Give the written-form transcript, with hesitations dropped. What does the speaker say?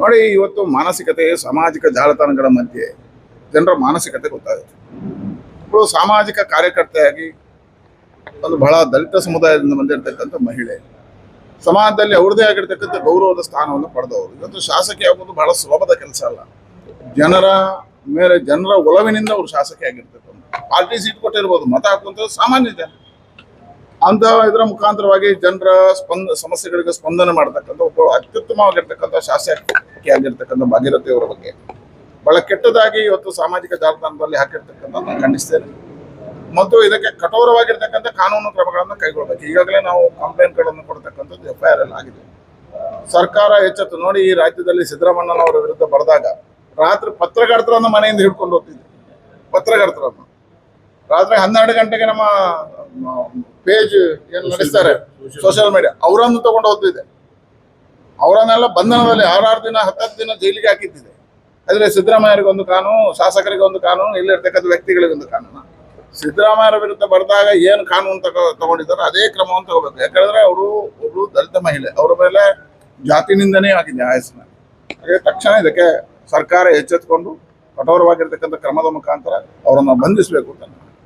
ನೋಡಿ, ಇವತ್ತು ಮಾನಸಿಕತೆ ಸಾಮಾಜಿಕ ಜಾಲತಾಣಗಳ ಮಧ್ಯೆ ಜನರ ಮಾನಸಿಕತೆ ಗೊತ್ತಾಗುತ್ತೆ. ಇವಳು ಸಾಮಾಜಿಕ ಕಾರ್ಯಕರ್ತೆಯಾಗಿ ಒಂದು ಬಹಳ ದಲಿತ ಸಮುದಾಯದಿಂದ ಬಂದಿರತಕ್ಕಂಥ ಮಹಿಳೆ, ಸಮಾಜದಲ್ಲಿ ಅವ್ರದೇ ಆಗಿರ್ತಕ್ಕಂಥ ಗೌರವದ ಸ್ಥಾನವನ್ನು ಪಡೆದವರು. ಇವತ್ತು ಶಾಸಕಿ ಆಗೋದು ಬಹಳ ಸುಲಭದ ಕೆಲಸ ಅಲ್ಲ. ಜನರ ಮೇಲೆ ಜನರ ಒಲವಿನಿಂದ ಅವರು ಶಾಸಕಿ ಆಗಿರ್ತಕ್ಕಂಥ, ಪಾರ್ಟಿ ಸೀಟ್ ಕೊಟ್ಟಿರ್ಬೋದು, ಮತ ಹಾಕುವಂಥದ್ದು ಸಾಮಾನ್ಯ ಜನ ಅಂತ ಇದರ ಮುಖಾಂತರವಾಗಿ ಜನರ ಸಮಸ್ಯೆಗಳಿಗೆ ಸ್ಪಂದನೆ ಮಾಡ್ತಕ್ಕಂಥ ಒಬ್ಬ ಅತ್ಯುತ್ತಮವಾಗಿರ್ತಕ್ಕಂಥ ಶಾಸಕಿ ಆಗಿರ್ತಕ್ಕಂಥ ಭಾಗೀರಥಿ ಅವರ ಬಗ್ಗೆ ಬಹಳ ಕೆಟ್ಟದಾಗಿ ಇವತ್ತು ಸಾಮಾಜಿಕ ಜಾಲತಾಣದಲ್ಲಿ ಹಾಕಿರ್ತಕ್ಕಂಥ ಖಂಡಿಸ್ತೇನೆ. ಮತ್ತು ಇದಕ್ಕೆ ಕಠೋರವಾಗಿರ್ತಕ್ಕಂಥ ಕಾನೂನು ಕ್ರಮಗಳನ್ನು ಕೈಗೊಳ್ಳಬೇಕು. ಈಗಾಗಲೇ ನಾವು ಕಂಪ್ಲೇಂಟ್ಗಳನ್ನು ಕೊಡ್ತಕ್ಕಂಥದ್ದು FIR ಎಲ್ಲ ಆಗಿದೆ. ಸರ್ಕಾರ ಎಚ್ಚೆತ್ತು. ನೋಡಿ, ಈ ರಾಜ್ಯದಲ್ಲಿ ಸಿದ್ದರಾಮಣ್ಣನವರ ವಿರುದ್ಧ ಬರೆದಾಗ ರಾತ್ರಿ ಪತ್ರಕರ್ತರನ್ನು ಮನೆಯಿಂದ ಹಿಡ್ಕೊಂಡು ಹೋಗ್ತಿದ್ದೆ. ಪತ್ರಕರ್ತರನ್ನು ರಾತ್ರಿ 12 ಗಂಟೆಗೆ ನಮ್ಮ ಪೇಜ್ ಏನು ನಡೆಸ್ತಾರೆ ಸೋಷಿಯಲ್ ಮೀಡಿಯಾ, ಅವರನ್ನು ತಗೊಂಡು ಹೋಗ್ತಿದೆ. ಅವರನ್ನೆಲ್ಲ ಬಂಧನದಲ್ಲಿ 6 ದಿನ 10 ದಿನ ಜೈಲಿಗೆ ಹಾಕಿದ್ದಿದೆ. ಆದರೆ ಸಿದ್ದರಾಮಯ್ಯರಿಗೊಂದು ಕಾನೂನು, ಶಾಸಕರಿಗೊಂದು ಕಾನೂನು, ಇಲ್ಲಿರ್ತಕ್ಕಂಥ ವ್ಯಕ್ತಿಗಳಿಗೊಂದು ಕಾನೂನು. ಸಿದ್ದರಾಮಯ್ಯರ ವಿರುದ್ಧ ಬರೆದಾಗ ಏನು ಕಾನೂನು ತಗೊಂಡಿದ್ದಾರೆ ಅದೇ ಕ್ರಮವನ್ನು ತಗೋಬೇಕು. ಯಾಕಂದ್ರೆ ಅವರು ಒಬ್ರು ದಲಿತ ಮಹಿಳೆ, ಅವರ ಮೇಲೆ ಜಾತಿ ನಿಂದನೆ ಆಗಿದೆ ಆಯಸ್ಸಿನ. ಹಾಗೆ ತಕ್ಷಣ ಇದಕ್ಕೆ ಸರ್ಕಾರ ಎಚ್ಚೆತ್ತುಕೊಂಡು ಕಠೋರವಾಗಿರ್ತಕ್ಕಂಥ ಕ್ರಮದ ಮುಖಾಂತರ ಅವರನ್ನು ಬಂಧಿಸಬೇಕು ಅಂತ